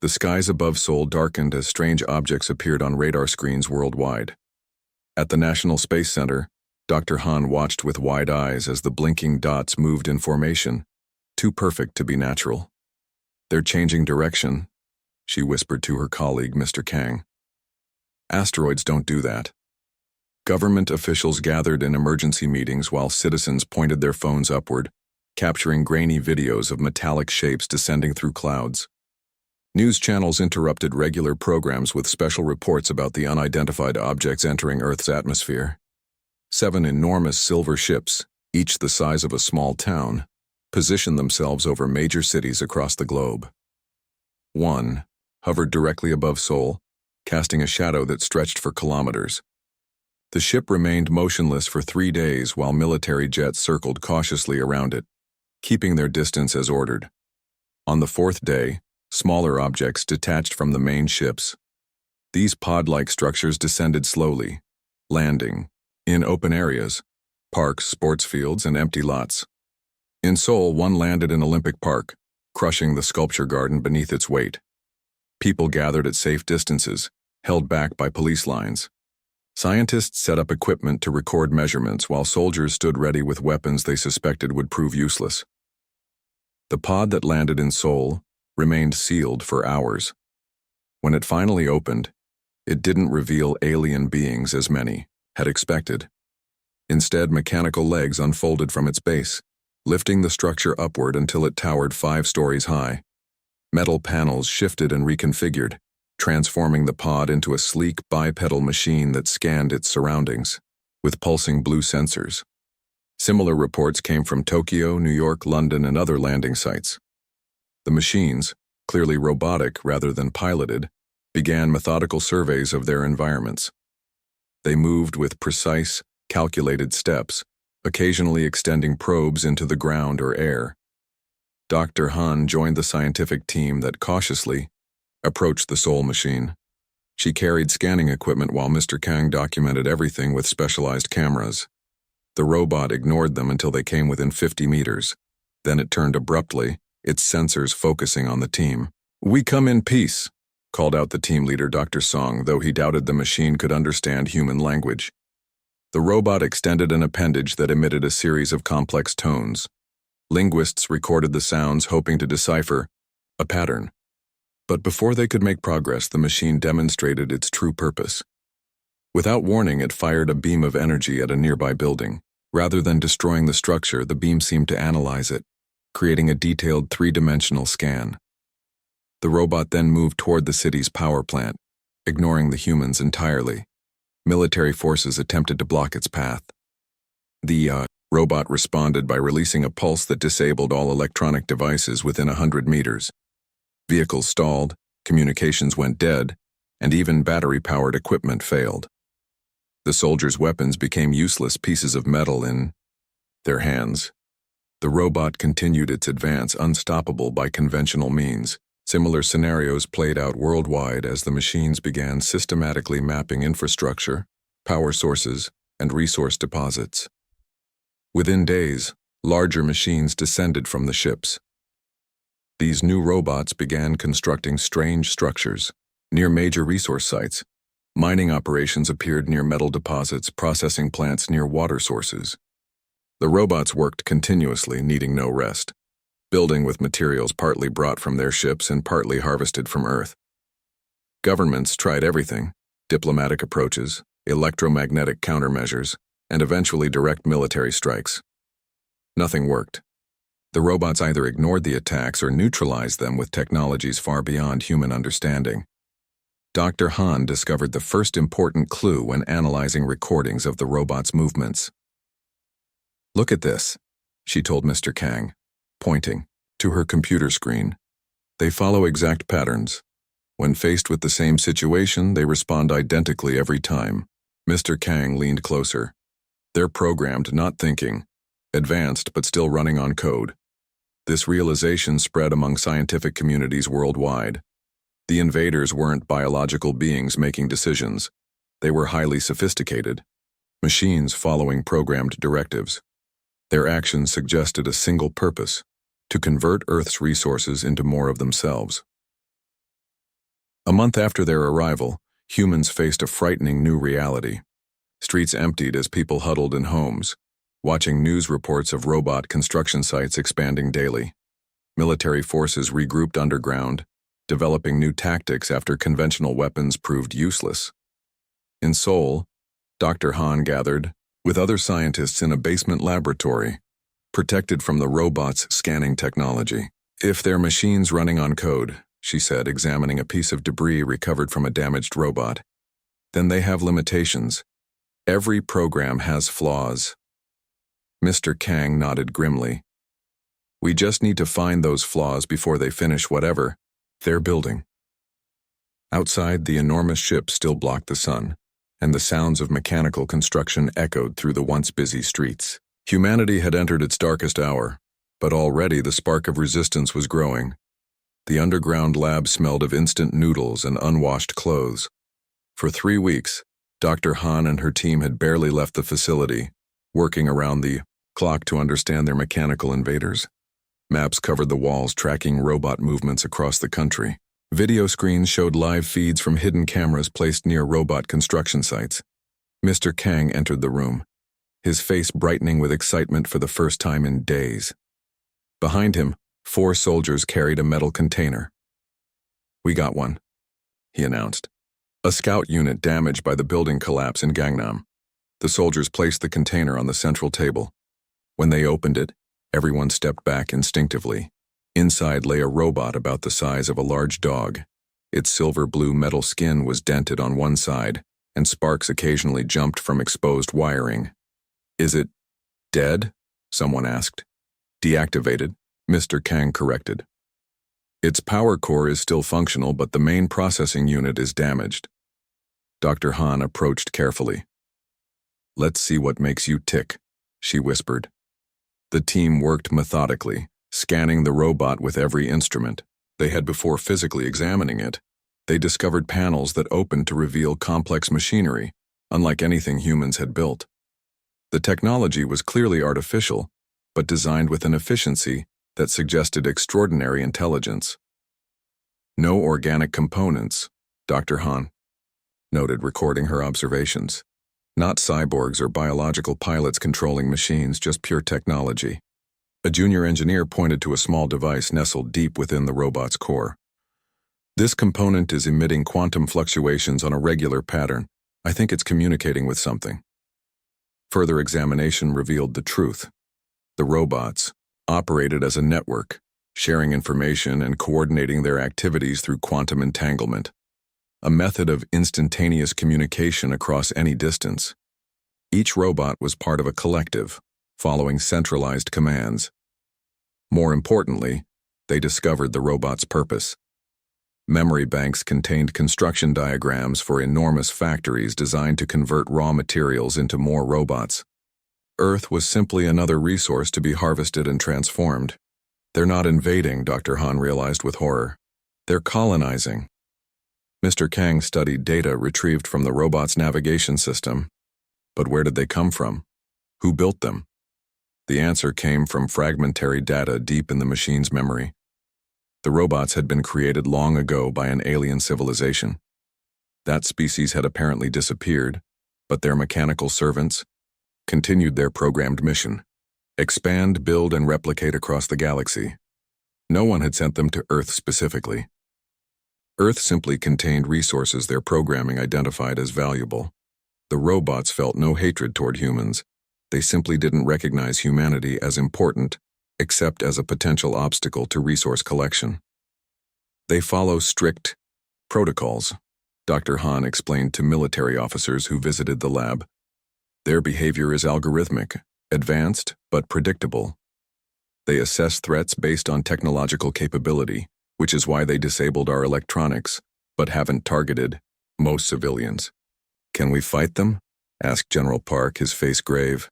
The skies above Seoul darkened as strange objects appeared on radar screens worldwide. At the National Space Center, Dr. Han watched with wide eyes as the blinking dots moved in formation, too perfect to be natural. "They're changing direction," she whispered to her colleague, Mr. Kang. "Asteroids don't do that." Government officials gathered in emergency meetings while citizens pointed their phones upward, capturing grainy videos of metallic shapes descending through clouds. News channels interrupted regular programs with special reports about the unidentified objects entering Earth's atmosphere. 7 enormous silver ships, each the size of a small town, positioned themselves over major cities across the globe. One hovered directly above Seoul, casting a shadow that stretched for kilometers. The ship remained motionless for 3 days while military jets circled cautiously around it, keeping their distance as ordered. On the 4th day, smaller objects detached from the main ships. These pod-like structures descended slowly, landing in open areas, parks, sports fields, and empty lots. In Seoul, one landed in Olympic Park, crushing the sculpture garden beneath its weight. People gathered at safe distances, held back by police lines. Scientists set up equipment to record measurements while soldiers stood ready with weapons they suspected would prove useless. The pod that landed in Seoul remained sealed for hours. When it finally opened, it didn't reveal alien beings as many had expected. Instead, mechanical legs unfolded from its base, lifting the structure upward until it towered 5 stories high. Metal panels shifted and reconfigured, transforming the pod into a sleek bipedal machine that scanned its surroundings, with pulsing blue sensors. Similar reports came from Tokyo, New York, London, and other landing sites. The machines, clearly robotic rather than piloted, began methodical surveys of their environments. They moved with precise, calculated steps, occasionally extending probes into the ground or air. Dr. Han joined the scientific team that cautiously approached the Seoul machine. She carried scanning equipment while Mr. Kang documented everything with specialized cameras. The robot ignored them until they came within 50 meters. Then it turned abruptly, its sensors focusing on the team. "We come in peace," called out the team leader, Dr. Song, though he doubted the machine could understand human language. The robot extended an appendage that emitted a series of complex tones. Linguists recorded the sounds, hoping to decipher a pattern. But before they could make progress, the machine demonstrated its true purpose. Without warning, it fired a beam of energy at a nearby building. Rather than destroying the structure, the beam seemed to analyze it, creating a detailed 3-dimensional scan. The robot then moved toward the city's power plant, ignoring the humans entirely. Military forces attempted to block its path. The robot responded by releasing a pulse that disabled all electronic devices within 100 meters. Vehicles stalled, communications went dead, and even battery-powered equipment failed. The soldiers' weapons became useless pieces of metal in their hands. The robot continued its advance, unstoppable by conventional means. Similar scenarios played out worldwide as the machines began systematically mapping infrastructure, power sources, and resource deposits. Within days, larger machines descended from the ships. These new robots began constructing strange structures near major resource sites. Mining operations appeared near metal deposits, processing plants near water sources. The robots worked continuously, needing no rest, building with materials partly brought from their ships and partly harvested from Earth. Governments tried everything: diplomatic approaches, electromagnetic countermeasures, and eventually direct military strikes. Nothing worked. The robots either ignored the attacks or neutralized them with technologies far beyond human understanding. Dr. Han discovered the first important clue when analyzing recordings of the robot's movements. "Look at this," she told Mr. Kang, pointing to her computer screen. "They follow exact patterns. When faced with the same situation, they respond identically every time." Mr. Kang leaned closer. "They're programmed, not thinking. Advanced, but still running on code." This realization spread among scientific communities worldwide. The invaders weren't biological beings making decisions. They were highly sophisticated machines following programmed directives. Their actions suggested a single purpose: to convert Earth's resources into more of themselves. A month after their arrival, humans faced a frightening new reality. Streets emptied as people huddled in homes, watching news reports of robot construction sites expanding daily. Military forces regrouped underground, developing new tactics after conventional weapons proved useless. In Seoul, Dr. Han gathered with other scientists in a basement laboratory, protected from the robots' scanning technology. "If they're machines running on code," she said, examining a piece of debris recovered from a damaged robot, "then they have limitations. Every program has flaws." Mr. Kang nodded grimly. "We just need to find those flaws before they finish whatever they're building." Outside, the enormous ship still blocked the sun, and the sounds of mechanical construction echoed through the once busy streets. Humanity had entered its darkest hour, but already the spark of resistance was growing. The underground lab smelled of instant noodles and unwashed clothes. For 3 weeks, Dr. Han and her team had barely left the facility, working around the clock to understand their mechanical invaders. Maps covered the walls, tracking robot movements across the country. Video screens showed live feeds from hidden cameras placed near robot construction sites. Mr. Kang entered the room, his face brightening with excitement for the first time in days. Behind him, 4 soldiers carried a metal container. "We got one," he announced. "A scout unit damaged by the building collapse in Gangnam." The soldiers placed the container on the central table. When they opened it, everyone stepped back instinctively. Inside lay a robot about the size of a large dog. Its silver-blue metal skin was dented on one side, and sparks occasionally jumped from exposed wiring. "Is it dead?" someone asked. "Deactivated," Mr. Kang corrected. "Its power core is still functional, but the main processing unit is damaged." Dr. Han approached carefully. "Let's see what makes you tick," she whispered. The team worked methodically, scanning the robot with every instrument. They had before physically examining it. They discovered panels that opened to reveal complex machinery, unlike anything humans had built. The technology was clearly artificial, but designed with an efficiency that suggested extraordinary intelligence. "No organic components," Dr. Han noted, recording her observations. "Not cyborgs or biological pilots controlling machines, just pure technology." A junior engineer pointed to a small device nestled deep within the robot's core. "This component is emitting quantum fluctuations on a regular pattern. I think it's communicating with something." Further examination revealed the truth. The robots operated as a network, sharing information and coordinating their activities through quantum entanglement, a method of instantaneous communication across any distance. Each robot was part of a collective, following centralized commands. More importantly, they discovered the robot's purpose. Memory banks contained construction diagrams for enormous factories designed to convert raw materials into more robots. Earth was simply another resource to be harvested and transformed. "They're not invading," Dr. Han realized with horror. "They're colonizing." Mr. Kang studied data retrieved from the robot's navigation system. But where did they come from? Who built them? The answer came from fragmentary data deep in the machine's memory. The robots had been created long ago by an alien civilization. That species had apparently disappeared, but their mechanical servants continued their programmed mission: expand, build, and replicate across the galaxy. No one had sent them to Earth specifically. Earth simply contained resources their programming identified as valuable. The robots felt no hatred toward humans. They simply didn't recognize humanity as important, except as a potential obstacle to resource collection. "They follow strict protocols," Dr. Han explained to military officers who visited the lab. "Their behavior is algorithmic, advanced, but predictable. They assess threats based on technological capability, which is why they disabled our electronics, but haven't targeted most civilians." "Can we fight them?" asked General Park, his face grave.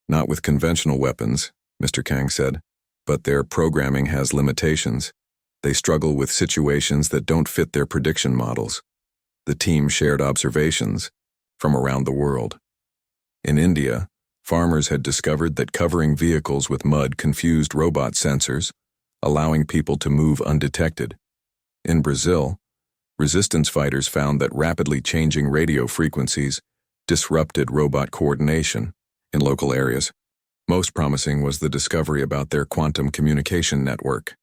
"Not with conventional weapons," Mr. Kang said, "but their programming has limitations. They struggle with situations that don't fit their prediction models." The team shared observations from around the world. In India, farmers had discovered that covering vehicles with mud confused robot sensors, allowing people to move undetected. In Brazil, Resistance fighters found that rapidly changing radio frequencies disrupted robot coordination in local areas. Most promising was the discovery about their quantum communication network.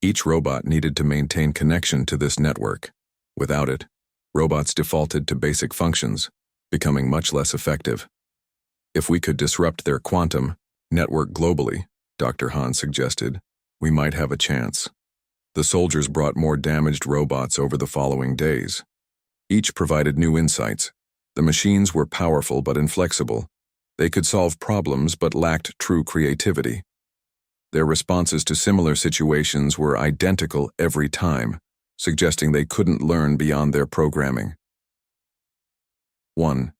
Each robot needed to maintain connection to this network. Without it, robots defaulted to basic functions, becoming much less effective. If we could disrupt their quantum network globally, Dr. Han suggested, we might have a chance. The soldiers brought more damaged robots over the following days. Each provided new insights. The machines were powerful but inflexible. They could solve problems but lacked true creativity. Their responses to similar situations were identical every time, suggesting they couldn't learn beyond their programming. 1.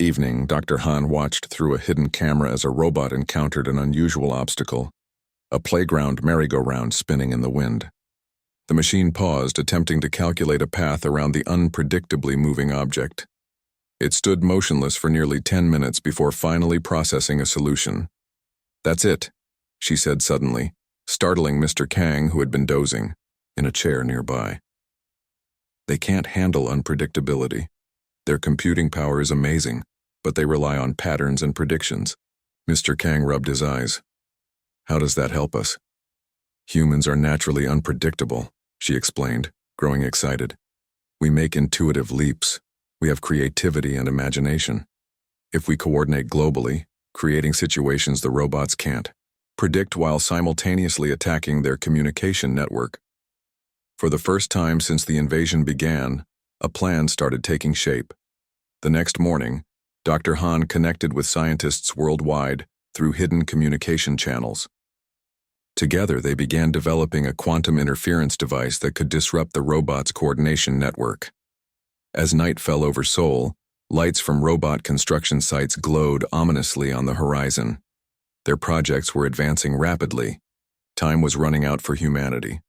Evening, Dr. Han watched through a hidden camera as a robot encountered an unusual obstacle, a playground merry-go-round spinning in the wind. The machine paused, attempting to calculate a path around the unpredictably moving object. It stood motionless for nearly 10 minutes before finally processing a solution. "That's it," she said suddenly, startling Mr. Kang, who had been dozing in a chair nearby. They can't handle unpredictability. Their computing power is amazing, but they rely on patterns and predictions. Mr. Kang rubbed his eyes. "How does that help us?" "Humans are naturally unpredictable," she explained, growing excited. "We make intuitive leaps. We have creativity and imagination. If we coordinate globally, creating situations the robots can't, predict while simultaneously attacking their communication network." For the first time since the invasion began, a plan started taking shape. The next morning, Dr. Han connected with scientists worldwide through hidden communication channels. Together, they began developing a quantum interference device that could disrupt the robot's coordination network. As night fell over Seoul, lights from robot construction sites glowed ominously on the horizon. Their projects were advancing rapidly. Time was running out for humanity.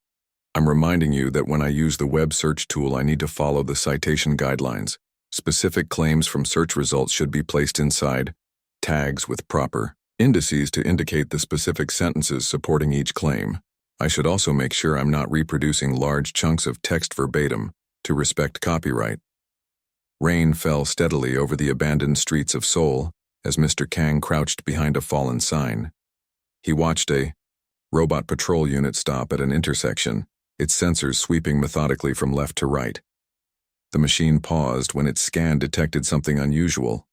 I'm reminding you that when I use the web search tool, I need to follow the citation guidelines. Specific claims from search results should be placed inside tags with proper indices to indicate the specific sentences supporting each claim. I should also make sure I'm not reproducing large chunks of text verbatim to respect copyright. Rain fell steadily over the abandoned streets of Seoul as Mr. Kang crouched behind a fallen sign. He watched a robot patrol unit stop at an intersection, its sensors sweeping methodically from left to right. The machine paused when its scan detected something unusual.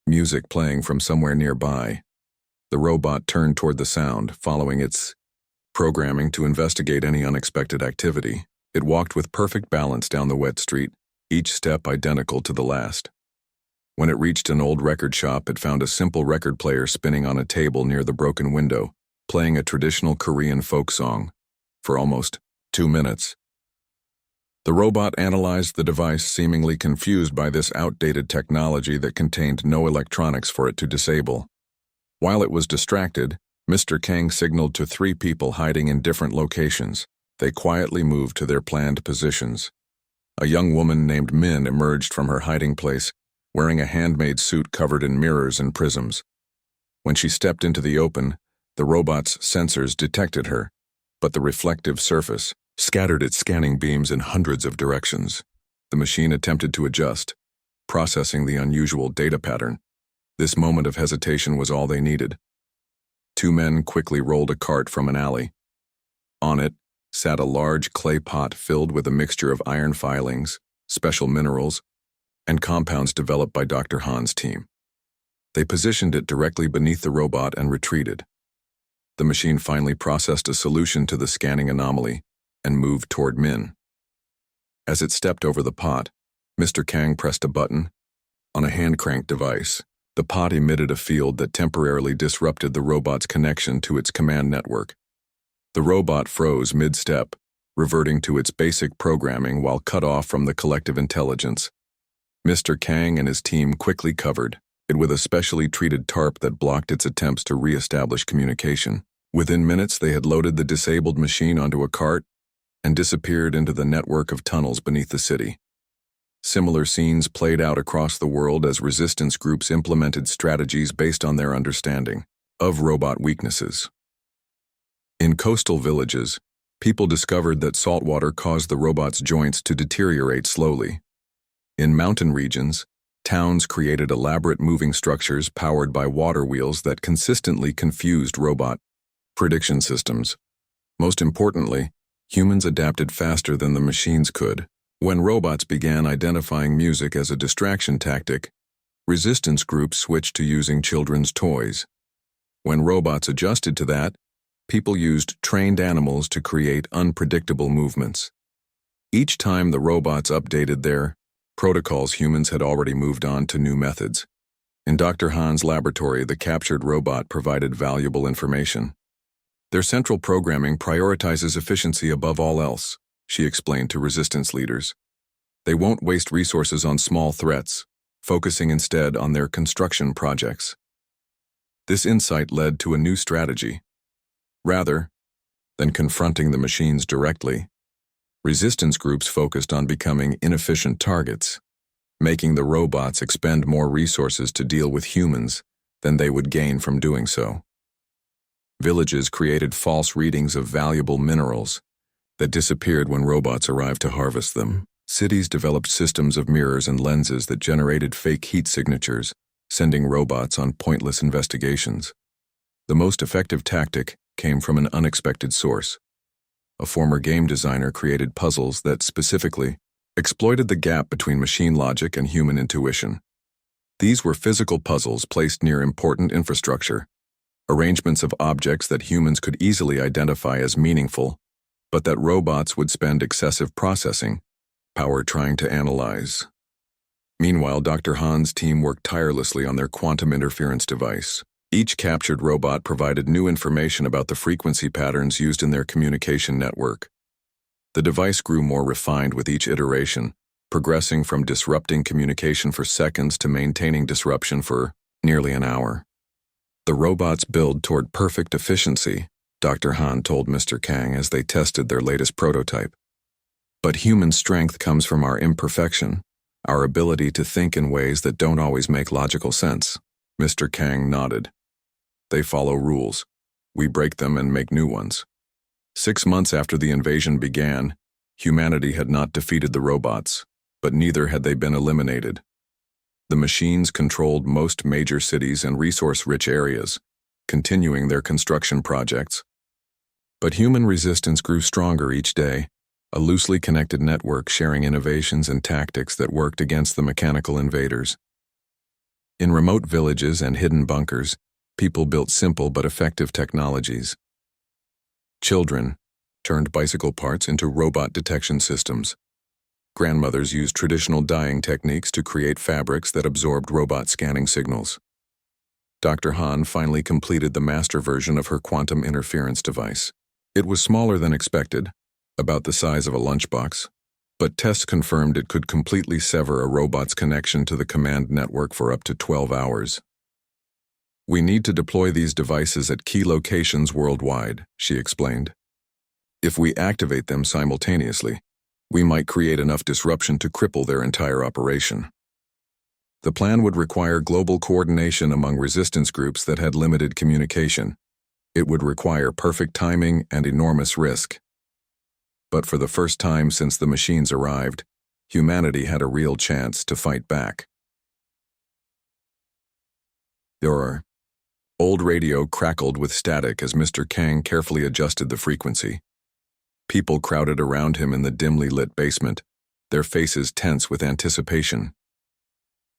Music playing from somewhere nearby. The robot turned toward the sound, following its programming to investigate any unexpected activity. It walked with perfect balance down the wet street, each step identical to the last. When it reached an old record shop, it found a simple record player spinning on a table near the broken window, playing a traditional Korean folk song for almost 2 minutes. The robot analyzed the device, seemingly confused by this outdated technology that contained no electronics for it to disable. While it was distracted, Mr. Kang signaled to 3 people hiding in different locations. They quietly moved to their planned positions. A young woman named Min emerged from her hiding place, wearing a handmade suit covered in mirrors and prisms. When she stepped into the open, the robot's sensors detected her, but the reflective surface scattered its scanning beams in hundreds of directions. The machine attempted to adjust, processing the unusual data pattern. This moment of hesitation was all they needed. 2 men quickly rolled a cart from an alley. On it sat a large clay pot filled with a mixture of iron filings, special minerals, and compounds developed by Dr. Han's team. They positioned it directly beneath the robot and retreated. The machine finally processed a solution to the scanning anomaly and moved toward Min. As it stepped over the pot, Mr. Kang pressed a button on a hand-cranked device. The pot emitted a field that temporarily disrupted the robot's connection to its command network. The robot froze mid-step, reverting to its basic programming while cut off from the collective intelligence. Mr. Kang and his team quickly covered it with a specially treated tarp that blocked its attempts to re-establish communication. Within minutes, they had loaded the disabled machine onto a cart and disappeared into the network of tunnels beneath the city. Similar scenes played out across the world as resistance groups implemented strategies based on their understanding of robot weaknesses. In coastal villages, People discovered that salt water caused the robots' joints to deteriorate slowly. In mountain regions, towns created elaborate moving structures powered by water wheels that consistently confused robot prediction systems. Most importantly, humans adapted faster than the machines could. When robots began identifying music as a distraction tactic, resistance groups switched to using children's toys. When robots adjusted to that, people used trained animals to create unpredictable movements. Each time the robots updated their protocols, humans had already moved on to new methods. In Dr. Han's laboratory, the captured robot provided valuable information. Their central programming prioritizes efficiency above all else, she explained to resistance leaders. They won't waste resources on small threats, focusing instead on their construction projects. This insight led to a new strategy. Rather than confronting the machines directly, resistance groups focused on becoming inefficient targets, making the robots expend more resources to deal with humans than they would gain from doing so. Villages created false readings of valuable minerals that disappeared when robots arrived to harvest them. Cities developed systems of mirrors and lenses that generated fake heat signatures, sending robots on pointless investigations. The most effective tactic came from an unexpected source. A former game designer created puzzles that specifically exploited the gap between machine logic and human intuition. These were physical puzzles placed near important infrastructure, arrangements of objects that humans could easily identify as meaningful, but that robots would spend excessive processing power trying to analyze. Meanwhile, Dr. Han's team worked tirelessly on their quantum interference device. Each captured robot provided new information about the frequency patterns used in their communication network. The device grew more refined with each iteration, progressing from disrupting communication for seconds to maintaining disruption for nearly an hour. The robots build toward perfect efficiency, Dr. Han told Mr. Kang as they tested their latest prototype. But human strength comes from our imperfection, our ability to think in ways that don't always make logical sense. Mr. Kang nodded. They follow rules. We break them and make new ones. 6 months after the invasion began, humanity had not defeated the robots, but neither had they been eliminated. The machines controlled most major cities and resource-rich areas, continuing their construction projects. But human resistance grew stronger each day, a loosely connected network sharing innovations and tactics that worked against the mechanical invaders. In remote villages and hidden bunkers, people built simple but effective technologies. Children turned bicycle parts into robot detection systems. Grandmothers used traditional dyeing techniques to create fabrics that absorbed robot scanning signals. Dr. Han finally completed the master version of her quantum interference device. It was smaller than expected, about the size of a lunchbox, but tests confirmed it could completely sever a robot's connection to the command network for up to 12 hours. We need to deploy these devices at key locations worldwide, she explained. If we activate them simultaneously, we might create enough disruption to cripple their entire operation. The plan would require global coordination among resistance groups that had limited communication. It would require perfect timing and enormous risk. But for the first time since the machines arrived, humanity had a real chance to fight back. Your old radio crackled with static as Mr. Kang carefully adjusted the frequency. People crowded around him in the dimly lit basement, their faces tense with anticipation.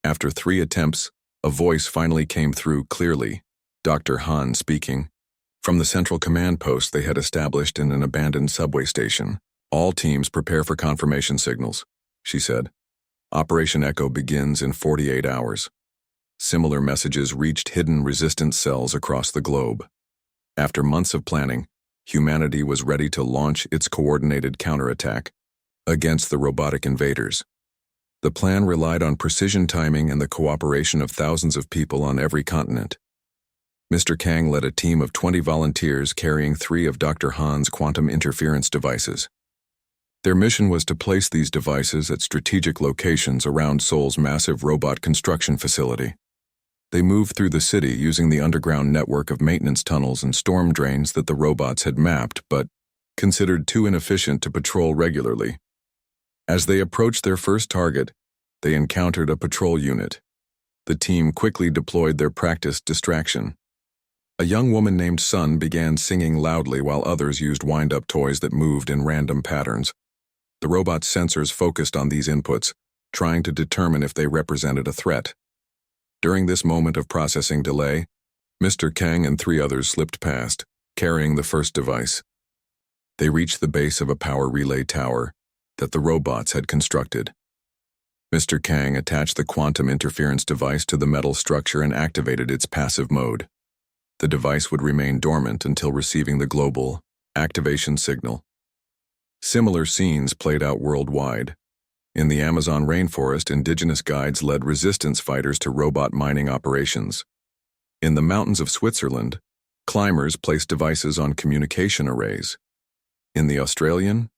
After 3 attempts, a voice finally came through clearly, Dr. Han speaking. From the central command post they had established in an abandoned subway station. All teams prepare for confirmation signals, she said. Operation Echo begins in 48 hours. Similar messages reached hidden resistance cells across the globe. After months of planning, humanity was ready to launch its coordinated counterattack against the robotic invaders. The plan relied on precision timing and the cooperation of thousands of people on every continent. Mr. Kang led a team of 20 volunteers carrying 3 of Dr. Han's quantum interference devices. Their mission was to place these devices at strategic locations around Seoul's massive robot construction facility. They moved through the city using the underground network of maintenance tunnels and storm drains that the robots had mapped, but considered too inefficient to patrol regularly. As they approached their first target, they encountered a patrol unit. The team quickly deployed their practiced distraction. A young woman named Sun began singing loudly while others used wind-up toys that moved in random patterns. The robot's sensors focused on these inputs, trying to determine if they represented a threat. During this moment of processing delay, Mr. Kang and 3 others slipped past, carrying the first device. They reached the base of a power relay tower that the robots had constructed. Mr. Kang attached the quantum interference device to the metal structure and activated its passive mode. The device would remain dormant until receiving the global activation signal. Similar scenes played out worldwide. In the Amazon rainforest, indigenous guides led resistance fighters to robot mining operations. In the mountains of Switzerland, climbers placed devices on communication arrays. In the Australian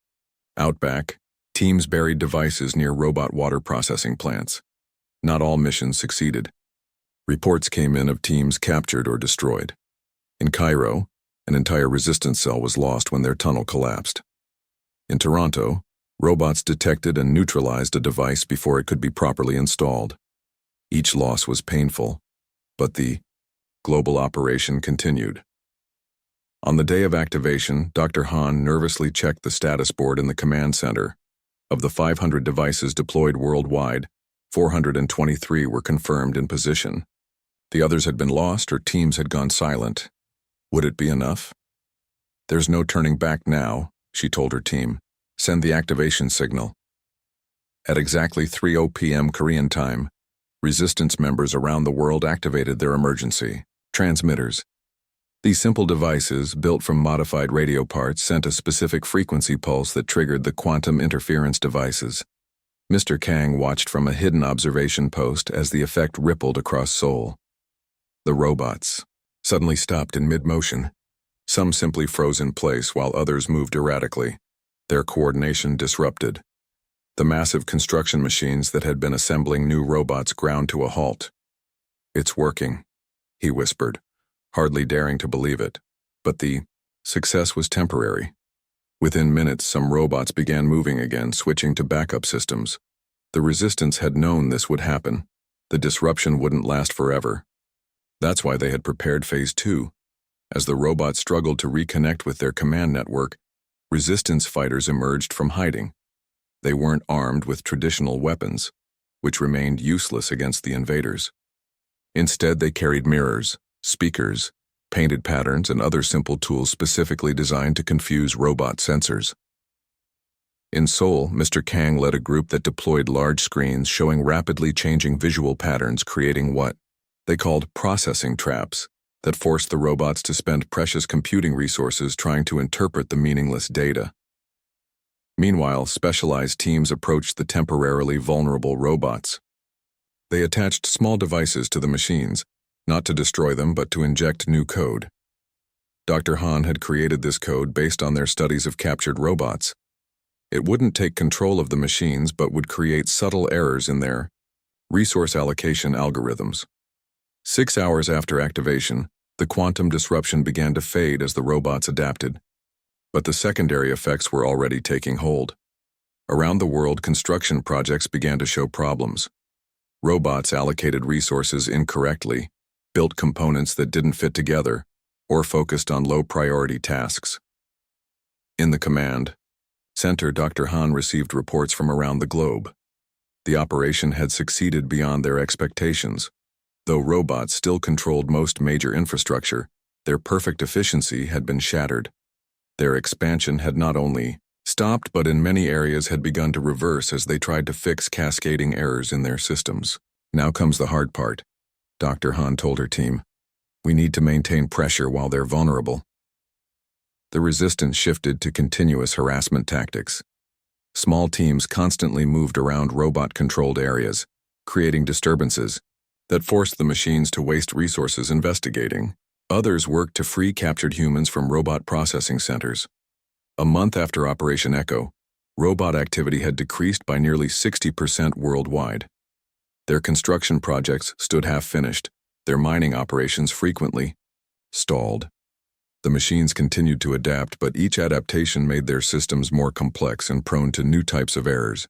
outback, teams buried devices near robot water processing plants. Not all missions succeeded. Reports came in of teams captured or destroyed. In Cairo, an entire resistance cell was lost when their tunnel collapsed. In Toronto, robots detected and neutralized a device before it could be properly installed. Each loss was painful, but the global operation continued. On the day of activation, Dr. Han nervously checked the status board in the command center. Of the 500 devices deployed worldwide, 423 were confirmed in position. The others had been lost or teams had gone silent. Would it be enough? "There's no turning back now," she told her team. "Send the activation signal." At exactly 3:00 p.m. Korean time, resistance members around the world activated their emergency transmitters. These simple devices, built from modified radio parts, sent a specific frequency pulse that triggered the quantum interference devices. Mr. Kang watched from a hidden observation post as the effect rippled across Seoul. The robots suddenly stopped in mid-motion. Some simply froze in place while others moved erratically, their coordination disrupted. The massive construction machines that had been assembling new robots ground to a halt. "It's working," he whispered, hardly daring to believe it. But the success was temporary. Within minutes, some robots began moving again, switching to backup systems. The resistance had known this would happen. The disruption wouldn't last forever. That's why they had prepared Phase 2. As the robots struggled to reconnect with their command network, resistance fighters emerged from hiding. They weren't armed with traditional weapons, which remained useless against the invaders. Instead, they carried mirrors, speakers, painted patterns, and other simple tools specifically designed to confuse robot sensors. In Seoul, Mr. Kang led a group that deployed large screens showing rapidly changing visual patterns, creating what they called processing traps that forced the robots to spend precious computing resources trying to interpret the meaningless data. Meanwhile, specialized teams approached the temporarily vulnerable robots. They attached small devices to the machines, not to destroy them but to inject new code. Dr. Han had created this code based on their studies of captured robots. It wouldn't take control of the machines but would create subtle errors in their resource allocation algorithms. 6 hours after activation, the quantum disruption began to fade as the robots adapted. But the secondary effects were already taking hold. Around the world, construction projects began to show problems. Robots allocated resources incorrectly, built components that didn't fit together, or focused on low-priority tasks. In the command center, Dr. Han received reports from around the globe. The operation had succeeded beyond their expectations. Though robots still controlled most major infrastructure, their perfect efficiency had been shattered. Their expansion had not only stopped but in many areas had begun to reverse as they tried to fix cascading errors in their systems. "Now comes the hard part," Dr. Han told her team. "We need to maintain pressure while they're vulnerable." The resistance shifted to continuous harassment tactics. Small teams constantly moved around robot-controlled areas, creating disturbances that forced the machines to waste resources investigating. Others worked to free captured humans from robot processing centers. A month after Operation Echo, robot activity had decreased by nearly 60% worldwide. Their construction projects stood half-finished, their mining operations frequently stalled. The machines continued to adapt, but each adaptation made their systems more complex and prone to new types of errors.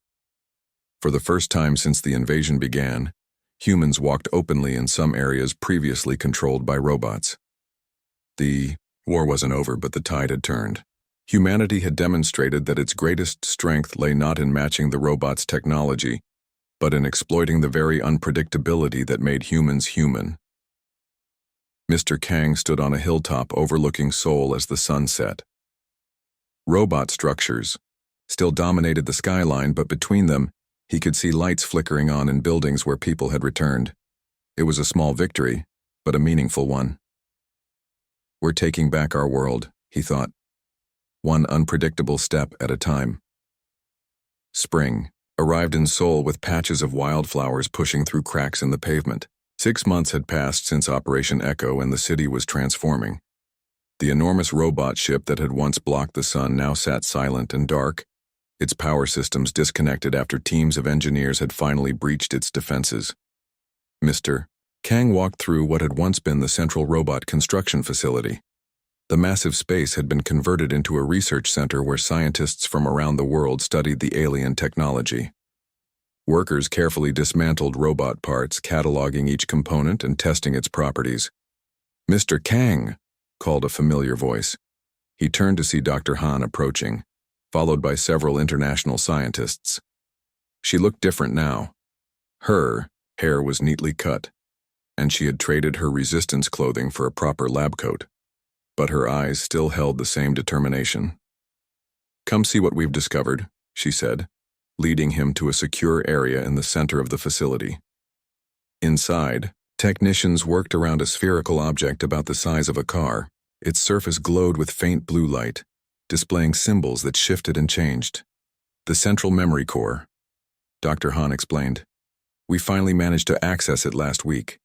For the first time since the invasion began, humans walked openly in some areas previously controlled by robots. The war wasn't over, but the tide had turned. Humanity had demonstrated that its greatest strength lay not in matching the robots' technology, but in exploiting the very unpredictability that made humans human. Mr. Kang stood on a hilltop overlooking Seoul as the sun set. Robot structures still dominated the skyline, but between them, he could see lights flickering on in buildings where people had returned. It was a small victory, but a meaningful one. We're taking back our world, he thought, one unpredictable step at a time. Spring arrived in Seoul with patches of wildflowers pushing through cracks in the pavement. 6 months had passed since Operation Echo, and the city was transforming. The enormous robot ship that had once blocked the sun now sat silent and dark, its power systems disconnected after teams of engineers had finally breached its defenses. Mr. Kang walked through what had once been the central robot construction facility. The massive space had been converted into a research center where scientists from around the world studied the alien technology. Workers carefully dismantled robot parts, cataloging each component and testing its properties. "Mr. Kang," called a familiar voice. He turned to see Dr. Han approaching, followed by several international scientists. She looked different now. Her hair was neatly cut, and she had traded her resistance clothing for a proper lab coat. But her eyes still held the same determination. "Come see what we've discovered," she said, leading him to a secure area in the center of the facility. Inside, technicians worked around a spherical object about the size of a car. Its surface glowed with faint blue light, displaying symbols that shifted and changed. "The central memory core," Dr. Han explained. "We finally managed to access it last week.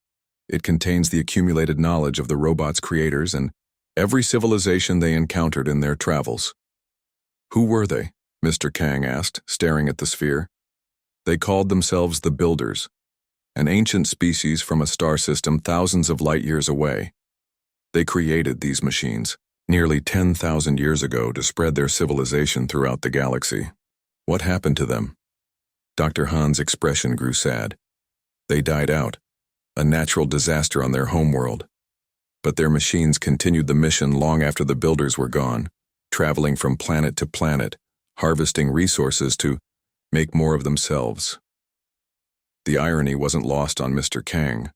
It contains the accumulated knowledge of the robot's creators and every civilization they encountered in their travels." "Who were they?" Mr. Kang asked, staring at the sphere. "They called themselves the Builders, an ancient species from a star system thousands of light years away. They created these machines nearly 10,000 years ago to spread their civilization throughout the galaxy. What happened to them?" Dr. Han's expression grew sad. "They died out, a natural disaster on their homeworld. But their machines continued the mission long after the Builders were gone, traveling from planet to planet, harvesting resources to make more of themselves." The irony wasn't lost on Mr. Kang.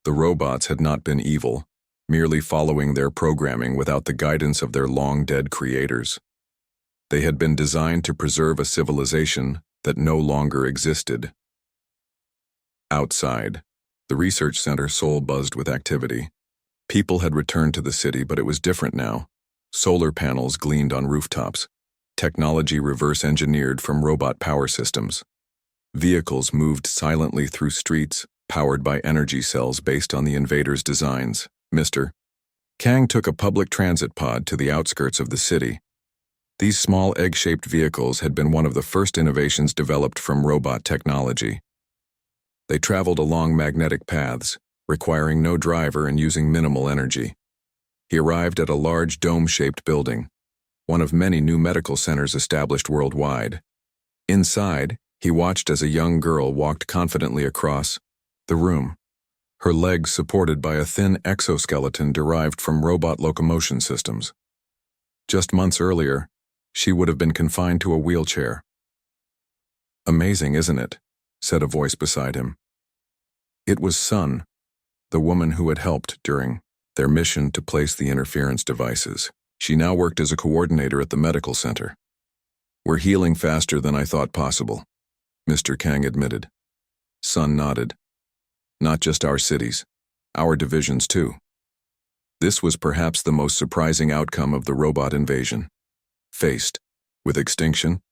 The robots had not been evil, merely following their programming without the guidance of their long-dead creators. They had been designed to preserve a civilization that no longer existed. Outside, the research center Seoul buzzed with activity. People had returned to the city, but it was different now. Solar panels gleamed on rooftops, technology reverse-engineered from robot power systems. Vehicles moved silently through streets, powered by energy cells based on the invaders' designs. Mr. Kang took a public transit pod to the outskirts of the city. These small egg-shaped vehicles had been one of the first innovations developed from robot technology. They traveled along magnetic paths, requiring no driver and using minimal energy. He arrived at a large dome-shaped building, one of many new medical centers established worldwide. Inside, he watched as a young girl walked confidently across the room, her legs supported by a thin exoskeleton derived from robot locomotion systems. Just months earlier, she would have been confined to a wheelchair. "Amazing, isn't it?" said a voice beside him. It was Sun, the woman who had helped during their mission to place the interference devices. She now worked as a coordinator at the medical center. "We're healing faster than I thought possible," Mr. Kang admitted. Sun nodded. "Not just our cities, our divisions too." This was perhaps the most surprising outcome of the robot invasion. Faced with extinction,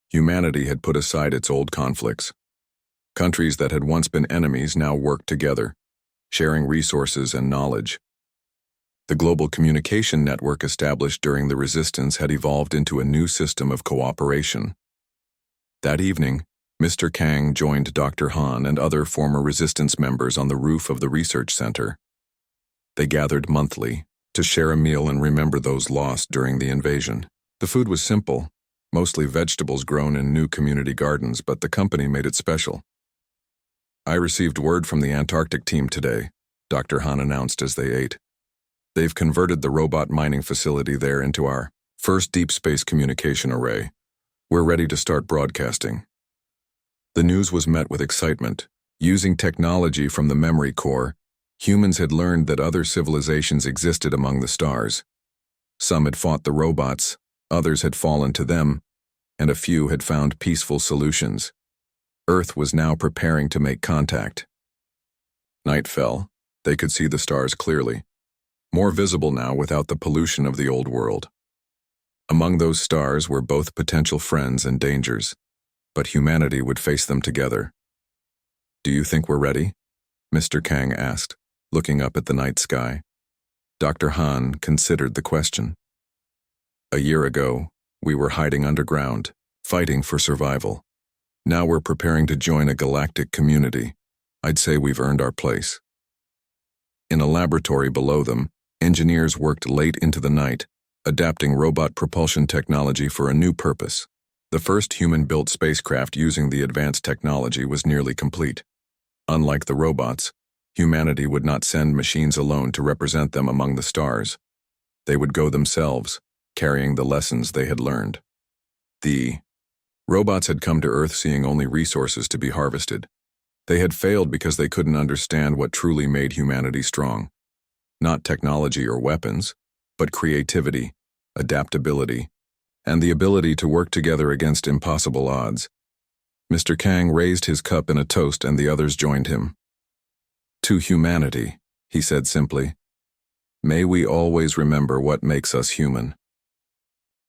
humanity had put aside its old conflicts. Countries that had once been enemies now worked together, sharing resources and knowledge. The global communication network established during the resistance had evolved into a new system of cooperation. That evening, Mr. Kang joined Dr. Han and other former resistance members on the roof of the research center. They gathered monthly, to share a meal and remember those lost during the invasion. The food was simple, mostly vegetables grown in new community gardens, but the company made it special. "I received word from the Antarctic team today," Dr. Han announced as they ate. "They've converted the robot mining facility there into our first deep space communication array. We're ready to start broadcasting." The news was met with excitement. Using technology from the memory core, humans had learned that other civilizations existed among the stars. Some had fought the robots, others had fallen to them, and a few had found peaceful solutions. Earth was now preparing to make contact. Night fell. They could see the stars clearly, more visible now without the pollution of the old world. Among those stars were both potential friends and dangers, but humanity would face them together. "Do you think we're ready?" Mr. Kang asked, looking up at the night sky. Dr. Han considered the question. "A year ago, we were hiding underground, fighting for survival. Now we're preparing to join a galactic community. I'd say we've earned our place." In a laboratory below them, engineers worked late into the night, adapting robot propulsion technology for a new purpose. The first human-built spacecraft using the advanced technology was nearly complete. Unlike the robots, humanity would not send machines alone to represent them among the stars. They would go themselves, carrying the lessons they had learned. The robots had come to Earth seeing only resources to be harvested. They had failed because they couldn't understand what truly made humanity strong. Not technology or weapons, but creativity, adaptability, and the ability to work together against impossible odds. Mr. Kang raised his cup in a toast and the others joined him. "To humanity," he said simply. "May we always remember what makes us human."